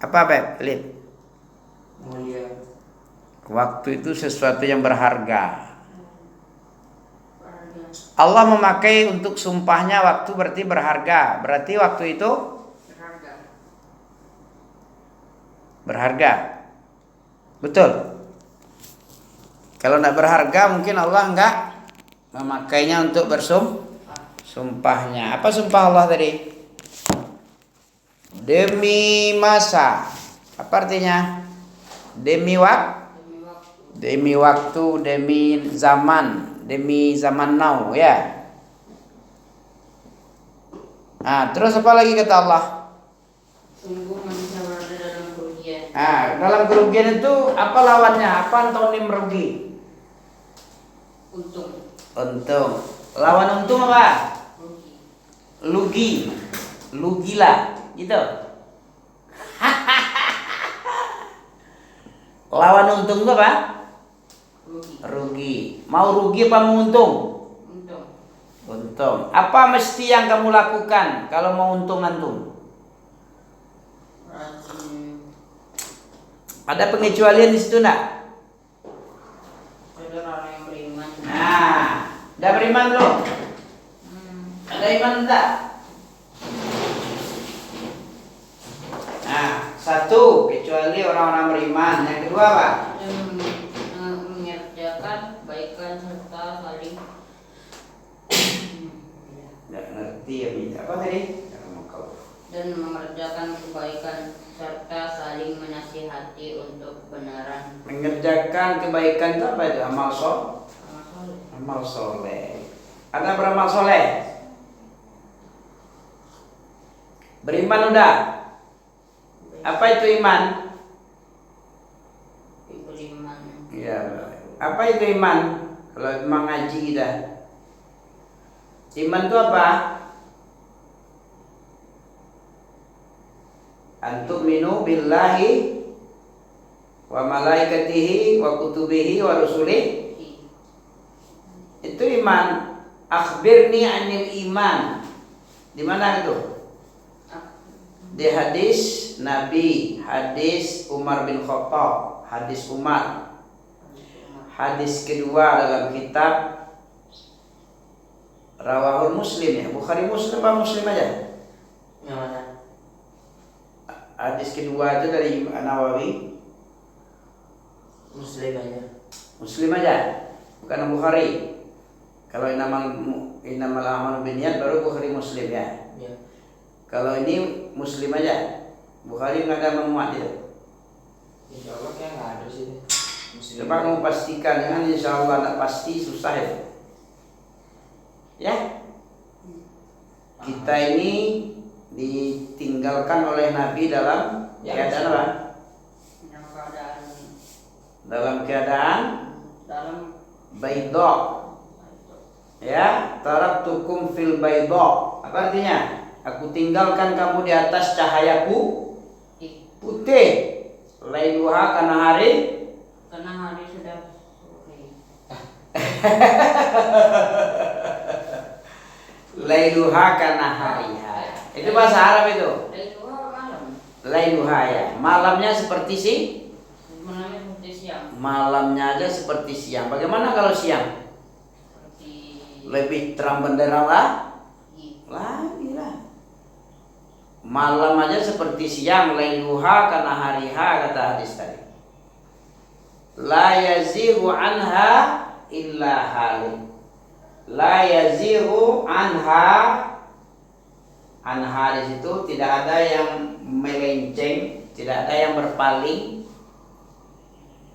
Apa Beb? Lid. Mulia. Waktu itu sesuatu yang berharga. Allah memakai untuk sumpahnya waktu berarti berharga. Berarti waktu itu berharga. Betul. Kalau tidak berharga mungkin Allah enggak memakainya untuk sumpahnya. Apa sumpah Allah tadi? Demi masa. Apa artinya? Demi waktu, demi zaman now ya. Nah, terus apa lagi kata Allah? Sungguh manusia berada dalam kerugian. Nah, dalam kerugian itu apa lawannya? Apa antonim rugi? Untung. Lawan untung apa? Lugi. Lugilah, gitu. Lawan untung itu apa? Rugi. Mau rugi apa mau untung? Untung. Apa mesti yang kamu lakukan kalau mau untung antum? Ada pengecualian di situ enggak? Ada orang yang beriman. Nah, udah beriman belum? Ada iman enggak? Nah, satu kecuali orang-orang beriman. Yang kedua apa? Mengerjakan kebaikan serta saling. Enggak ngerti ya, apa tadi? Dan mengerjakan kebaikan serta saling menasihati untuk kebenaran. Mengerjakan kebaikan itu apa itu? Amal soleh. Ada beramal soleh? Beriman udah? Apa itu iman? Beriman. Iya. Apa itu iman? Kalau memang ngaji kita. Iman itu apa? Antum minu billahi wa malaikatihi wa kutubihi wa rusulih. Itu iman. Akhbirni anil iman. Di mana itu? Di hadis Nabi, hadis Umar bin Khattab, hadis Umar. Hadis kedua dalam kitab Rawahul Muslim ya. Bukhari Muslim apa Muslim aja? Yang mana? Hadis kedua itu dari Nawawi. Muslim aja. Muslim aja, bukan Bukhari. Kalau innamal a'malu binniyat baru Bukhari Muslim ya. Ya. Kalau ini Muslim aja. Bukhari nggak ada memuat itu. Insya Allah kayak nggak ada sih. Muslim. Coba kamu pastikan, jangan insya Allah nggak pasti susah itu. Ya. Kita ini ditinggalkan oleh Nabi dalam keadaan apa? Dalam keadaan baydha. Ya, taraktukum fil baydha. Apa artinya? Aku tinggalkan kamu di atas cahayaku putih. Lailuha karena hari sudah sore. Lailuha karena hariha. Itu bahasa Arab itu. Lailuha ya. Malamnya seperti Malamnya seperti siang. Malamnya aja seperti siang. Bagaimana kalau siang? Seperti Lebih terang benderang lagi lah. Malam aja seperti siang. Lailuha karena hariha kata hadis tadi. La yazighu anha illa halik. La yazighu anha di situ tidak ada yang melenceng, tidak ada yang berpaling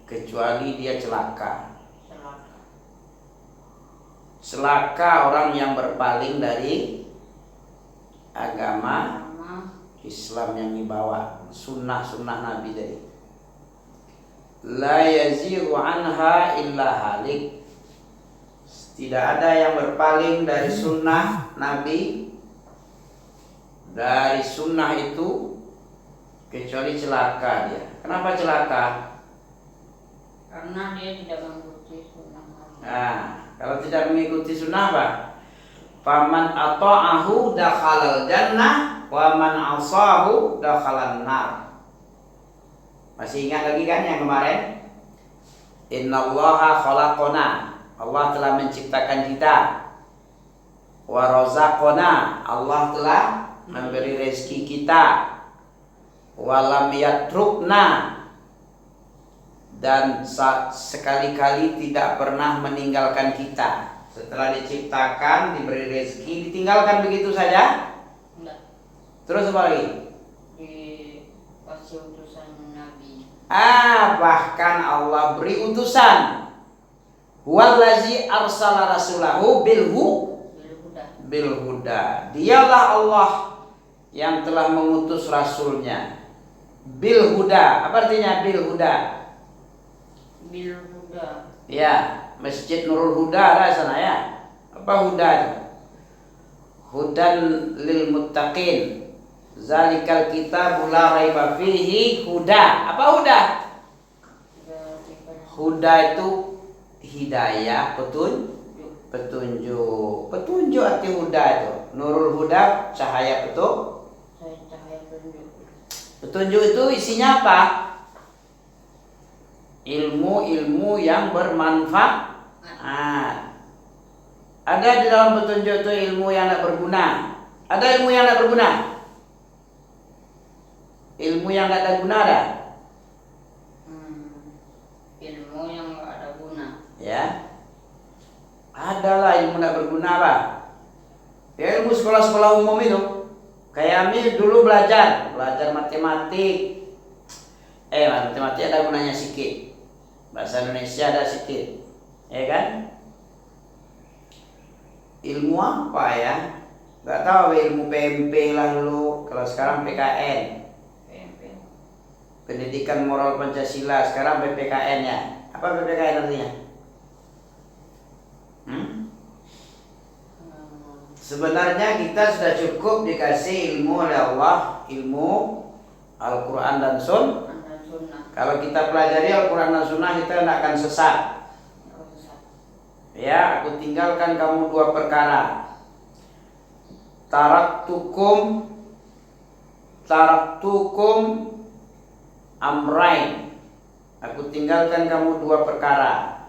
kecuali dia celaka. Celaka orang yang berpaling dari agama Islam yang dibawa, sunnah Nabi tadi. La yazighu anha illa halik. Tidak ada yang berpaling dari sunnah Nabi, dari sunnah itu kecuali celaka dia. Kenapa celaka? karena dia tidak mengikuti sunnah. Nah, kalau tidak mengikuti sunnah apa? Faman ata'ahu dakhalal jannah wa man asahu dakhalan nar. Masih ingat lagi kan yang kemarin? Innallaha khalaqona. Allah telah menciptakan kita. Wa razaqona. Allah telah memberi rezeki kita. Wa lam yatrukna. Dan sekali-kali tidak pernah meninggalkan kita. Setelah diciptakan, diberi rezeki, ditinggalkan begitu saja? Enggak. Terus apa lagi? Dikasih utusan Nabi. Bahkan Allah beri utusan. Wallazi arsala rasulahu bil huda. Dialah Allah yang telah mengutus rasulnya bil huda. Apa artinya bil huda? Bil huda. Ya, Masjid Nurul Huda ada sana ya. Apa huda itu? Hudan lil muttaqin. Zalikal kitabul la raiba fihi huda. Apa huda? Huda itu hidayah, petunjuk. Petunjuk arti huda itu. Nurul Huda cahaya Cahaya petunjuk. Petunjuk itu isinya apa? Ilmu yang bermanfaat. Ada di dalam petunjuk itu ilmu yang tidak berguna. Ada ilmu yang tidak berguna. Ilmu yang tidak ada guna ada. Ilmu yang nggak ada guna. Ya. Adalah ilmu tidak berguna apa? Ya ilmu sekolah-sekolah umum itu. Kayak kami dulu belajar matematik. Matematik ada gunanya sedikit. Bahasa Indonesia ada sedikit. Ya kan? Ilmu apa ya? Gak tahu ilmu PMP lah dulu. Kalau sekarang PKN. Pendidikan Moral Pancasila. Sekarang PPKN ya. Apa PPKN artinya? Sebenarnya kita sudah cukup dikasih ilmu oleh Allah, ilmu Al-Quran dan Sunnah. Kalau kita pelajari Al-Quran dan Sunnah, kita tidak akan sesat. Ya, aku tinggalkan kamu dua perkara. Taraktukum amrain. Aku tinggalkan kamu dua perkara.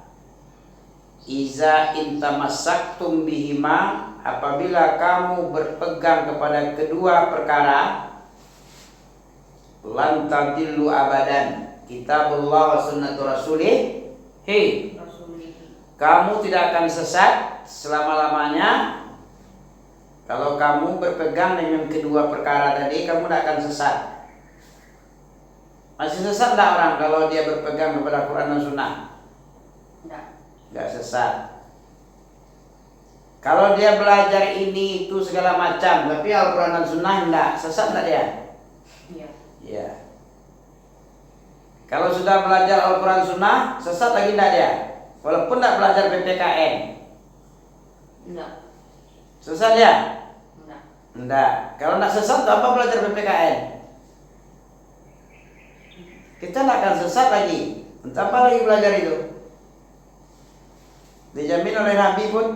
Iza intamasaktum bihima. Apabila kamu berpegang kepada kedua perkara, lan tadillu abadan. Kitabullah wa sunnatu rasulih. Kamu tidak akan sesat selama-lamanya. Kalau kamu berpegang dengan kedua perkara tadi, kamu tidak akan sesat. Masih sesat tidak orang kalau dia berpegang kepada Quran dan Sunnah? Tidak sesat. Kalau dia belajar ini itu segala macam, tapi Al-Quran dan Sunnah tidak sesat tidak dia? Iya. Kalau sudah belajar Al-Quran Sunnah, sesat lagi tidak dia? Walaupun tidak belajar PPKN. Tidak. Sesat ya? Tidak. Kalau tidak sesat, apa belajar PPKN? Kita tidak akan sesat lagi. Entah apa lagi belajar itu. Dijamin oleh Nabi pun,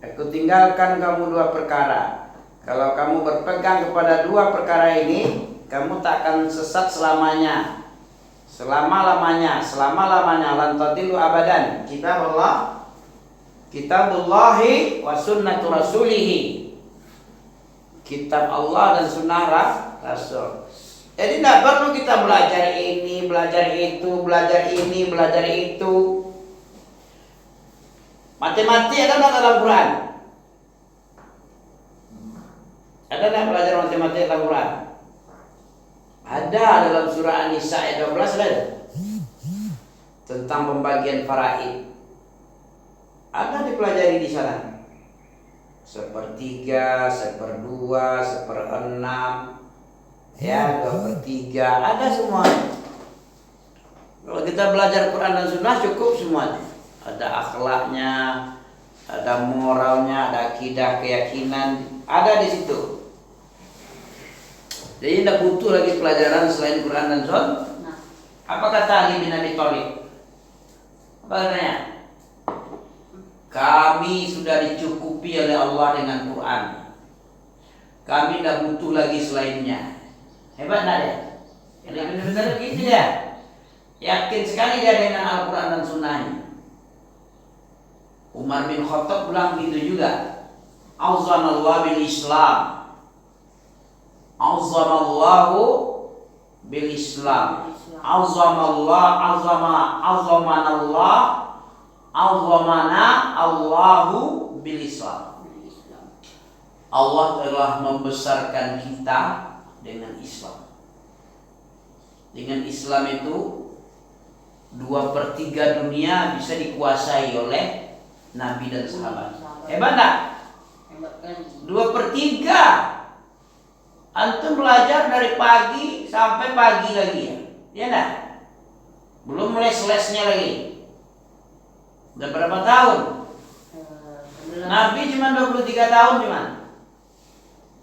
aku tinggalkan kamu dua perkara. Kalau kamu berpegang kepada dua perkara ini, kamu tak akan sesat selamanya. Selama-lamanya lan tadilu abadan. Kitabullahi wa sunnatu rasulihi. Kitab Allah dan sunnah Rasul. Jadi tidak perlu kita belajar ini, belajar itu, belajar ini, belajar itu. Matematik ada nggak dalam Quran? Ada nggak belajar matematik dalam Quran? Ada dalam surah An-Nisa ayat 12 ada. Tentang pembagian faraid. Ada dipelajari di sana. 1/3, 1/2, 1/6, ya 2/3, ada semua. Kalau kita belajar Quran dan Sunnah cukup semuanya. Ada akhlaknya, ada moralnya, ada akidah, keyakinan, ada di situ. Jadi tidak butuh lagi pelajaran selain Quran dan Sunnah. Apa kata Ali bin Abi Thalib? Apa katanya? Kami sudah dicukupi oleh Allah dengan Quran. Kami tidak butuh lagi selainnya. Hebat tidak ya? Jadi benar-benar gitu ya. Yakin sekali dia dengan Al-Quran dan Sunnahnya. Umar bin Khattab bilang gitu juga. Azzanallahu bil Islam. Azzamallahu bil Islam. Azzamanallah. Azzamana Allahu bil Islam. Allah telah membesarkan kita dengan Islam. Dengan Islam itu 2/3 dunia bisa dikuasai oleh Nabi dan sahabat. Hebat tak? Hebat kali. 2/3. Antum belajar dari pagi sampai pagi lagi ya. Ya enggak? Belum les-lesnya lagi. Udah berapa tahun? Nabi cuma 23 tahun cuma.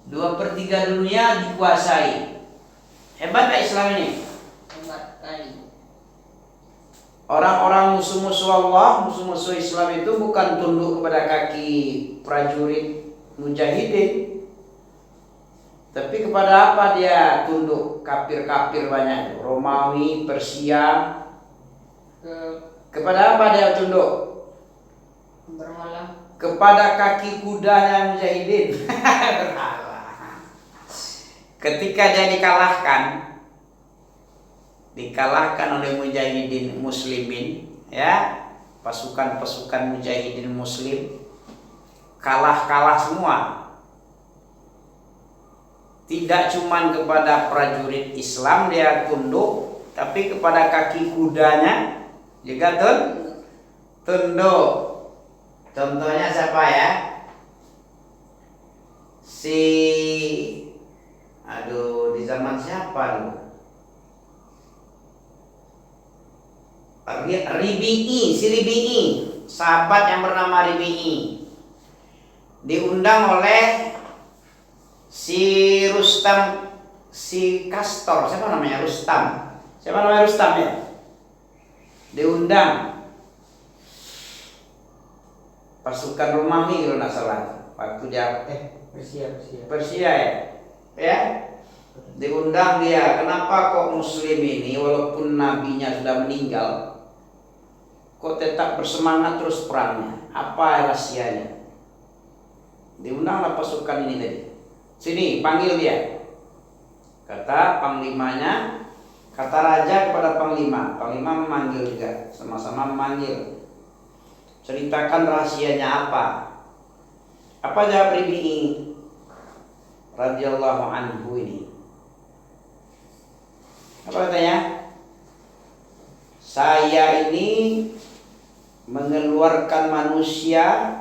2/3 dunia dikuasai. Hebat tak Islam ini? Hebat kali. Orang-orang musuh-musuh Allah, musuh-musuh Islam itu bukan tunduk kepada kaki prajurit mujahidin, tapi kepada apa dia tunduk? Kafir-kafir banyak, Romawi, Persia. Kepada apa dia tunduk? Berhala. Kepada kaki kudanya mujahidin. Ketika dia dikalahkan oleh mujahidin muslimin, ya, pasukan-pasukan mujahidin muslim kalah semua. Tidak cuman kepada prajurit Islam dia tunduk, tapi kepada kaki kudanya juga tunduk. Contohnya siapa ya? Di zaman siapa lu? Ribi'i, sahabat yang bernama Ribi'i, diundang oleh si Rustam, si Kastor, siapa namanya Rustam? Siapa namanya Rustam ya? Diundang pasukan Romawi kalau nggak salah. Waktu dia Persia ya. Diundang dia. Kenapa kok Muslim ini walaupun nabinya sudah meninggal, kok tetap bersemangat terus perangnya? Apa rahasianya? Diundanglah pasukan ini tadi. Sini, panggil dia. Kata panglimanya, kata raja kepada panglima. Panglima memanggil juga, sama-sama memanggil. Ceritakan rahasianya apa? Apa jawab Ribi'i radhiyallahu anhu ini? Apa katanya? Saya ini mengeluarkan manusia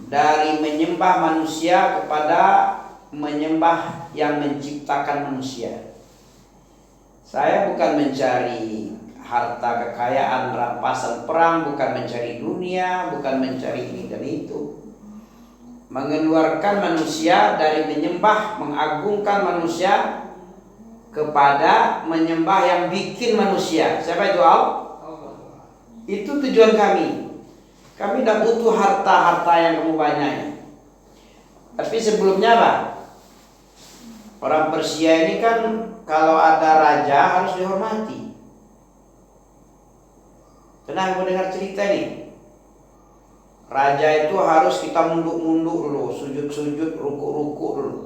dari menyembah manusia kepada menyembah yang menciptakan manusia. Saya bukan mencari harta kekayaan, rampasan perang, bukan mencari dunia, bukan mencari ini dan itu. Mengeluarkan manusia dari menyembah, mengagungkan manusia kepada menyembah yang bikin manusia. Siapa itu Allah? Itu tujuan kami. Kami tidak butuh harta-harta yang kamu banyaknya. Tapi sebelumnya apa? Orang Persia ini kan kalau ada raja harus dihormati. Pernah kamu dengar cerita ini? Raja itu harus kita munduk-munduk dulu, sujud-sujud, rukuk-rukuk dulu.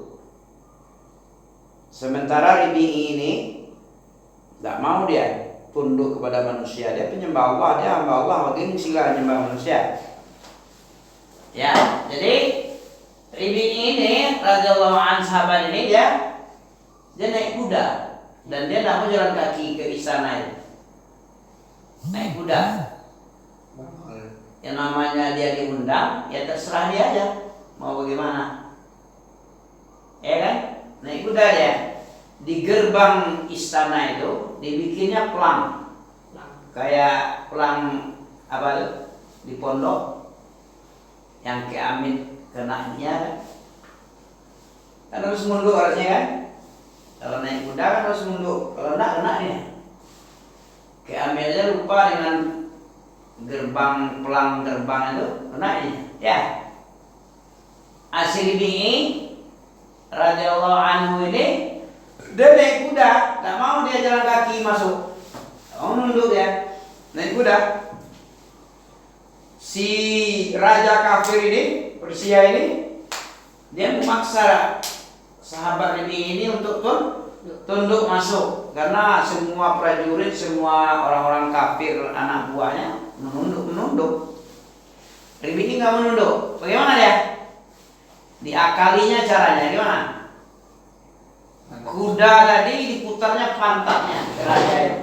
Sementara Ribi'i ini tidak mau dia tunduk kepada manusia. Dia penyembah Allah, dia hamba Allah, bagaimana sila menyembah manusia. Ya, jadi Ribi'i ini radhiyallahu anhu sahabat ini dia naik kuda dan dia tidak mau jalan kaki ke istana itu. Naik kuda. Yang namanya dia diundang, ya terserah dia aja mau bagaimana. Ya kan? Naik kuda dia. Di gerbang istana itu dibikinnya pelang. Kayak pelang apa itu? Di pondok yang keamin kenanya kan harus mundur harusnya kan? Kalau naik kuda kan harus mundur. Kalau enggak kena nih. Keamin aja lupa dengan gerbang pelang gerbang itu kena ini. Ya. Asy-Ribi'i radhiyallahu anhu ini dia naik kuda, tidak mau dia kuda. Si raja kafir ini, Persia ini, dia memaksa sahabat Nabi ini untuk tunduk masuk, karena semua prajurit, semua orang-orang kafir anak buahnya menunduk. Nabi ini nggak menunduk. Bagaimana dia? Diakalinya caranya gimana? Kuda tadi diputarnya pantatnya ke raja itu.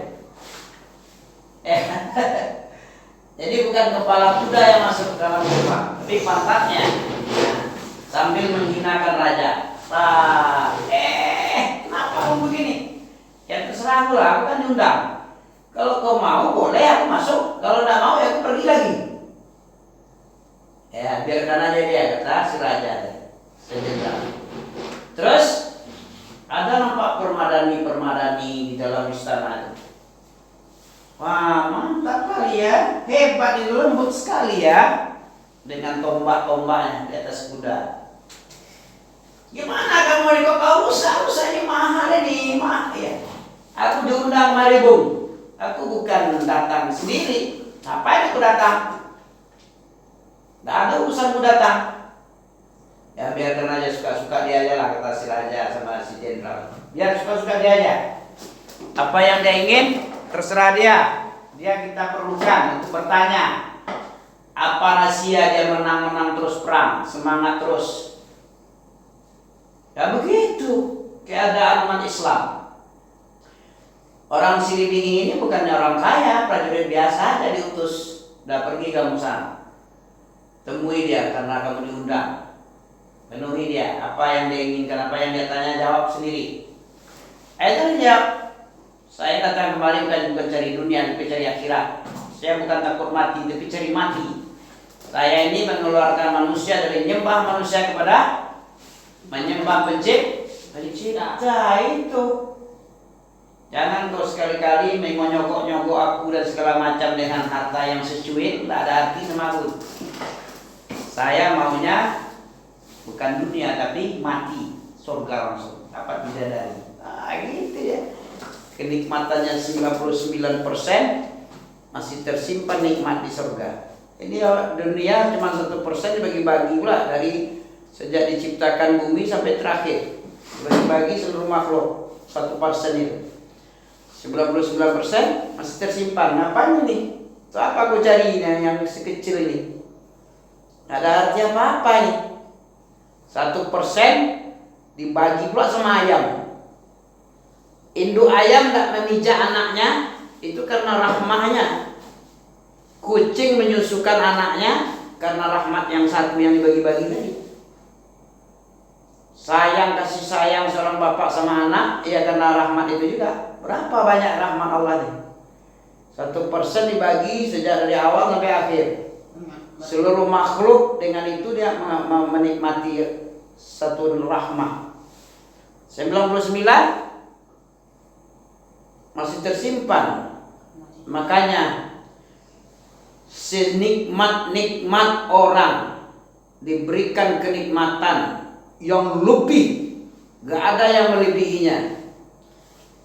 Jadi bukan kepala kuda yang masuk ke dalam rumah, tapi pantatnya. Sambil menghinakan raja. Kenapa kamu begini? Ya terserah aku lah, aku kan diundang. Kalau kau mau boleh aku masuk, kalau tidak mau ya aku pergi lagi. Ya biarkan aja dia, kata si raja. Terus ada nampak permadani di dalam istana itu. Wah, mantap kali ya, hebat itu, lembut sekali ya, dengan tombak-tombaknya di atas kuda. Gimana kamu ini kok rusak ini mahal ini, ya. Aku diundang mari bung, aku bukan datang sendiri. Ngapain aku datang? Tidak ada urusanku datang. Ya biarkan aja, suka-suka dia aja lah, kata si raja sama si jenderal. Biar suka-suka dia aja. Apa yang dia ingin terserah dia. Dia kita perlukan untuk bertanya. Apa rahasia dia menang-menang terus perang, semangat terus. Ya begitu keadaan umat Islam. Orang Silibing ini bukannya orang kaya, prajurit biasa aja diutus. Udah pergi kamu sana, temui dia karena kamu diundang. Penuhi dia, apa yang dia inginkan, apa yang dia tanya, jawab sendiri. Itu dia jawab, saya datang kemari bukan cari dunia, tapi cari akhirat. Saya bukan takut mati, tapi cari mati. Saya ini mengeluarkan manusia dari menyembah manusia kepada menyembah pencipta itu. Jangan kau sekali-kali mengonyok-nyogok aku dan segala macam dengan harta yang secuil, tidak ada arti sama aku. Saya maunya bukan dunia tapi mati, surga langsung, dapat bidadari. Gitu ya. Kenikmatannya 99% masih tersimpan nikmat di surga. Ini dunia cuma 1% dibagi-bagi pula dari sejak diciptakan bumi sampai terakhir. Bagi-bagi seluruh makhluk 1% itu. 99% masih tersimpan. Ngapain ini? Itu apa aku cari ini yang sekecil ini? Nggak ada arti apa-apa ini. 1% dibagi pula sama ayam. Induk ayam tidak memijak anaknya itu karena rahmahnya. Kucing menyusukan anaknya karena rahmat yang satu yang dibagi-bagi tadi. Sayang, kasih sayang seorang bapak sama anak, ya karena rahmat itu juga. Berapa banyak rahmat Allah ini? 1% dibagi sejak dari awal sampai akhir. Seluruh makhluk dengan itu dia menikmati satu rahmah. 99 masih tersimpan. Makanya senikmat-nikmat orang diberikan kenikmatan yang lebih, gak ada yang melebihinya.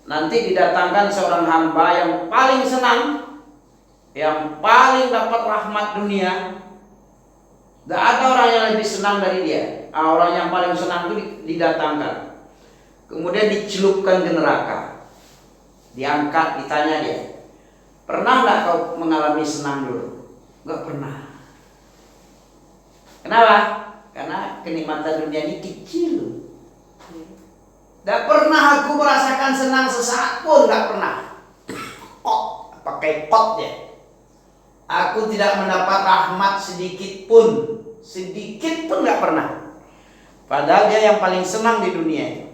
Nanti didatangkan seorang hamba yang paling senang, yang paling dapat rahmat dunia. Gak ada orang yang lebih senang dari dia. Orang yang paling senang itu didatangkan, kemudian dicelupkan ke neraka, diangkat, ditanya dia, pernah gak kau mengalami senang dulu? Gak pernah. Kenapa? Karena kenikmatan dunia ini kecil. Gak pernah aku merasakan senang sesaat pun, gak pernah. Pakai pot ya. Aku tidak mendapat rahmat sedikit pun gak pernah. Padahal dia yang paling senang di dunia ini.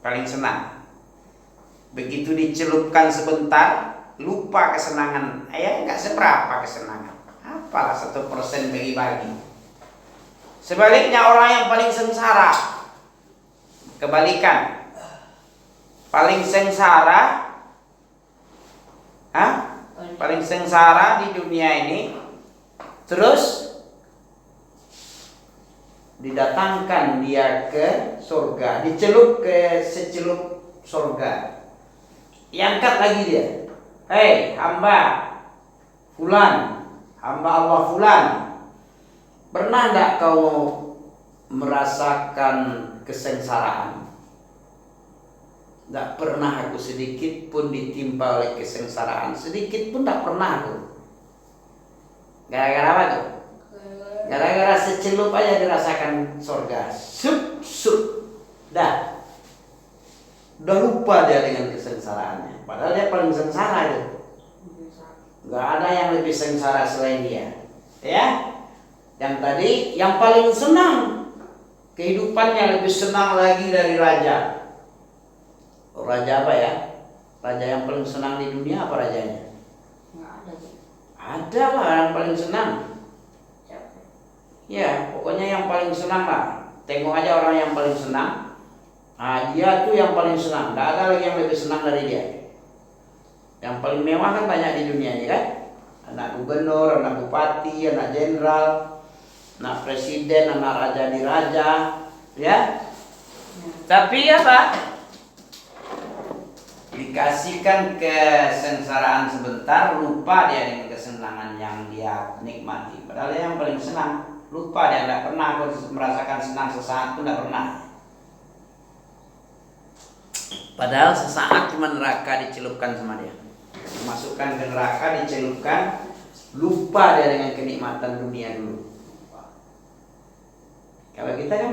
Paling senang. Begitu dicelupkan sebentar, lupa kesenangan. Ya gak seberapa kesenangan. Apalah 1% bagi-bagi. Sebaliknya orang yang paling sengsara, kebalikan. Paling sengsara, paling sengsara di dunia ini, terus didatangkan dia ke surga, dicelup ke secelup surga, diangkat lagi dia. hei hamba fulan, hamba Allah fulan, pernah enggak kau merasakan kesengsaraan? Enggak pernah aku sedikit pun ditimpa oleh kesengsaraan, sedikit pun enggak pernah aku. Gara-gara apa tuh? Gara-gara secelup aja dirasakan surga. Sup. Dah lupa dia dengan kesengsaraannya. Padahal dia paling sengsara itu. Gak ada yang lebih sengsara selain dia. Ya. Yang tadi yang paling senang, kehidupannya lebih senang lagi dari raja. Raja apa ya? Raja yang paling senang di dunia apa rajanya? Nggak ada sih. Ada lah yang paling senang. Siapa? Ya, pokoknya yang paling senang lah. Tengok aja orang yang paling senang. Nah, dia tuh yang paling senang. Tidak ada lagi yang lebih senang dari dia. Yang paling mewah kan banyak di dunia ini kan. Anak gubernur, anak bupati, anak jenderal, anak presiden, anak raja di raja, ya. Tapi apa? Dikasihkan kesengsaraan sebentar, lupa dia dengan kesenangan yang dia nikmati. Padahal dia yang paling senang, lupa dia, tidak pernah merasakan senang sesaat pun tidak pernah. Padahal sesaat cuma neraka dicelupkan sama dia, dimasukkan ke neraka, dicelupkan, lupa dia dengan kenikmatan dunia dulu. Kalau kita kan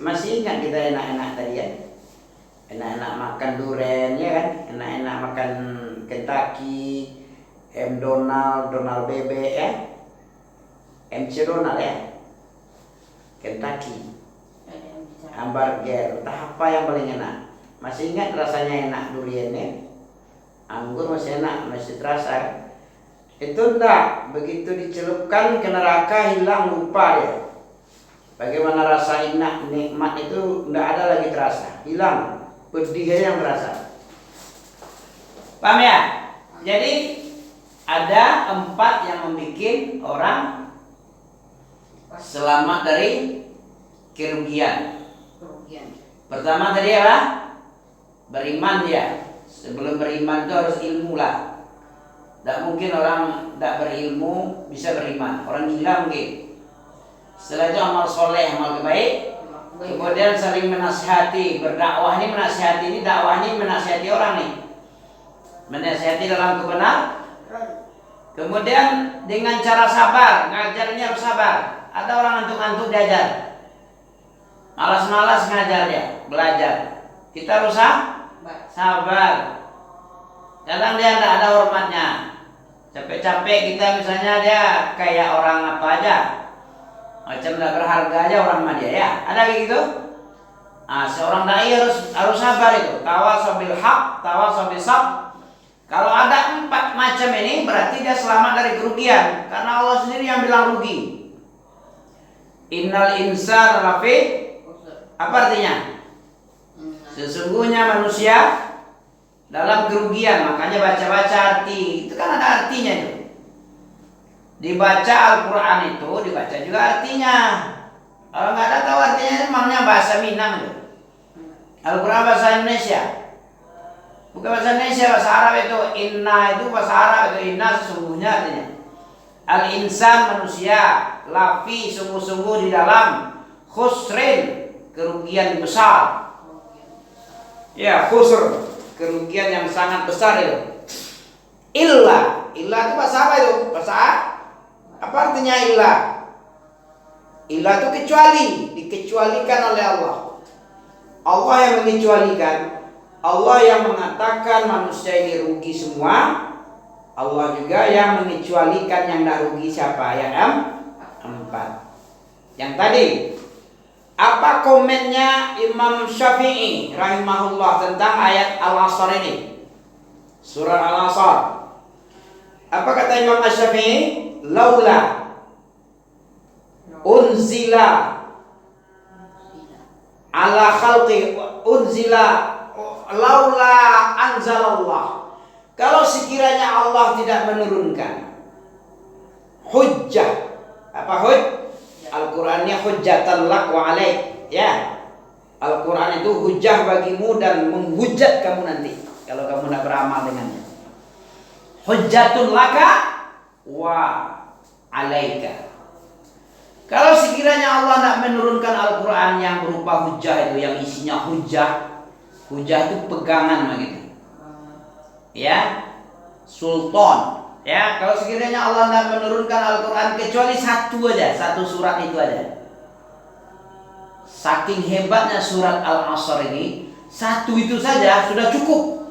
masih ingat kita enak-enak tadi ya, enak-enak makan durian ya kan, enak-enak makan Kentucky, Donald bebek ya, MC Donald ya, Kentucky, hamburger, entah apa yang paling enak. Masih ingat rasanya enak duriannya? Anggur masih enak, masih terasa. Itu enggak, begitu dicelupkan ke neraka hilang, lupa dia. Bagaimana rasa enak, nikmat itu enggak ada lagi terasa, hilang, pedih aja yang terasa. Paham ya? Jadi ada 4 yang membuat orang selamat dari kerugian. Pertama tadi apa? Beriman dia. Sebelum beriman itu harus ilmu lah. Tidak mungkin orang tidak berilmu bisa beriman. Orang gila mungkin. Setelah itu amal soleh, amal baik. Kemudian saling menasihati, berdakwah ini menasihati, ini dakwah ini menasihati orang nih. Menasihati dalam kebenaran. Kemudian dengan cara sabar, ngajarnya harus sabar. Ada orang ngantuk-ngantuk diajar, malas-malas ngajar dia, belajar. Kita harus sabar. Kadang dia tidak ada hormatnya. Capek-capek kita misalnya dia kayak orang apa aja, macam tidak berharga aja orang sama dia ya. Ada kayak gitu. Seorang dai harus sabar itu. Tawasaw bil haq, tawasaw bis sabr. Kalau ada 4 macam ini berarti dia selamat dari kerugian, karena Allah sendiri yang bilang rugi. Innal insana lafi, apa artinya? Sesungguhnya manusia dalam kerugian. Makanya baca-baca arti, itu kan ada artinya itu. Dibaca Al-Quran itu dibaca juga artinya. Kalau nggak ada tahu artinya, emangnya bahasa Minang itu. Al-Quran bahasa Indonesia, bukan bahasa Indonesia, bahasa Arab itu. Inna itu bahasa Arab itu, inna sesungguhnya artinya. Al-insan manusia, lafi sungguh-sungguh di dalam, khusrin kerugian besar. Ya, khusr kerugian yang sangat besar itu. Illa itu bahasa apa itu? Bahasa apa artinya illa? Illa itu kecuali, dikecualikan oleh Allah. Allah yang mengecualikan, Allah yang mengatakan manusia ini rugi semua. Allah juga yang mengecualikan yang tidak rugi siapa? Yang 4. Yang tadi, apa komennya Imam Syafi'i rahimahullah tentang ayat Al-Asr ini? Surah Al-Asr. Apa kata Imam Syafi'i? Laula unzila ala khalqi unzila laula anzalallah. Kalau sekiranya Allah tidak menurunkan hujjah, apa Al-Qurannya hujjatan lak wa alaik, ya. Al-Quran itu hujjah bagimu dan menghujat kamu nanti kalau kamu tidak beramal dengannya. hujjatun laka wa alaika. Kalau sekiranya Allah tidak menurunkan Al-Quran yang berupa hujjah itu, yang isinya hujjah itu pegangan begitu, ya, sultan, ya. Kalau sekiranya Allah tidak menurunkan Al-Quran kecuali satu surat itu aja, saking hebatnya surat Al-Asr ini, satu itu saja sudah cukup.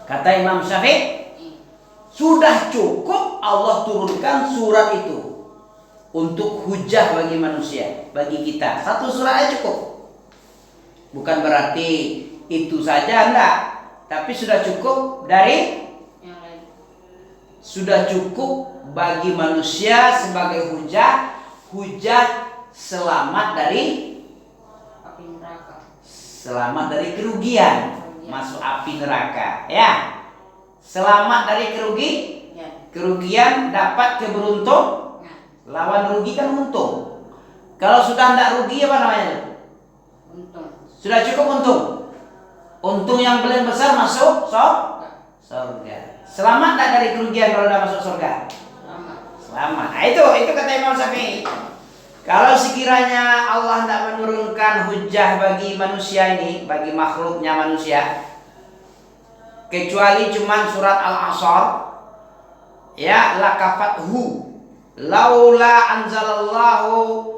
Kata Imam Syafi'i, sudah cukup Allah turunkan surat itu untuk hujah bagi manusia, bagi kita. Satu surat aja cukup. Bukan berarti itu saja, enggak. Tapi sudah cukup dari Yang lain. sudah cukup bagi manusia sebagai hujah selamat dari Api neraka. selamat dari kerugian, masuk api neraka, ya. Selamat dari Ya. kerugian, dapat keberuntungan. Nah, Lawan rugi kan untung. Kalau sudah tidak rugi apa namanya? untung. Sudah cukup untung. Untung yang paling besar masuk surga. Selamat tak dari kerugian kalau sudah masuk surga? Selamat. Selamat. Nah, itu kata Imam Syafi'i. Kalau sekiranya Allah tidak menurunkan hujah bagi manusia ini, bagi makhluknya manusia, kecuali cuma surat Al-Asr, ya, lakafathu laula anzalallahu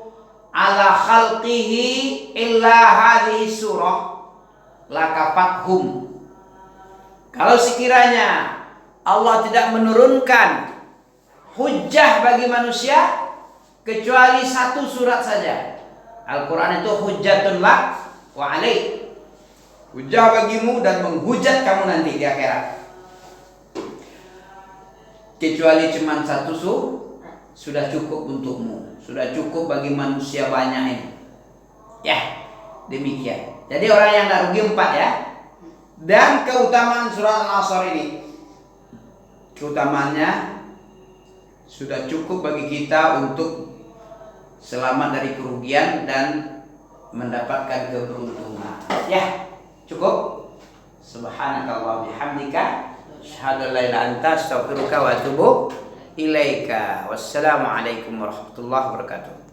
ala khalqihi illa hadhihi surah lakafathum. Kalau sekiranya Allah tidak menurunkan hujjah bagi manusia kecuali satu surat saja, Al-Quran itu hujjatun lak wa alaik, hujjah bagimu dan menghujat kamu nanti di akhirat. Kecuali cuma satu sudah cukup untukmu, sudah cukup bagi manusia banyak ini. Ya, demikian. Jadi orang yang tidak rugi 4 ya. Dan keutamaan surat Al-Asr ini, keutamaannya sudah cukup bagi kita untuk selamat dari kerugian dan mendapatkan keberuntungan. Ya, cukup. Subhanakallah bihamdika asyhadu an la ilaha illa anta astaghfiruka wa atubu ilaika. Wassalamualaikum warahmatullahi wabarakatuh.